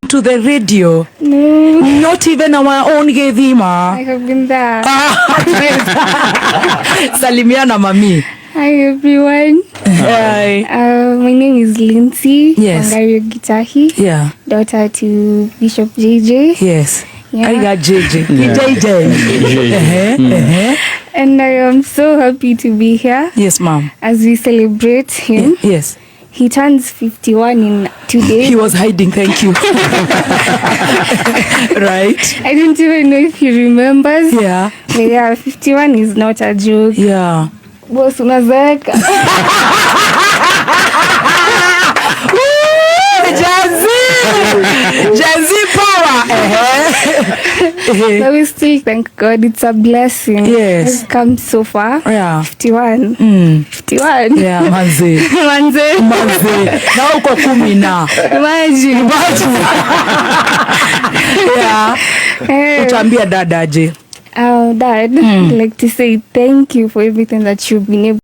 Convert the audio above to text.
to the radio? No. Not even our own Gedhima. I have been there. Salimia na mami. Hi everyone. Hi. My name is Lindsay. Yes. Wangario Gitahi. Yeah. Daughter to Bishop JJ. Yes. Yeah. I got JJ. Yeah. JJ. And I am so happy to be here Yes, ma'am. as we celebrate him. Yes. He turns 51 in 2 days. He was hiding, thank you. Right? I don't even know if he remembers. Yeah. But yeah, 51 is not a joke. Yeah. Boss unazeeka. Jazzy power. But we still thank God. It's a blessing. Yes. We've come so far. Yeah. 51. 51. Yeah, manze. Manze. Na uko 10 na. Imagine. Yeah. Hey. Utambia dadaje. Dad, I'd like to say thank you for everything that you've been able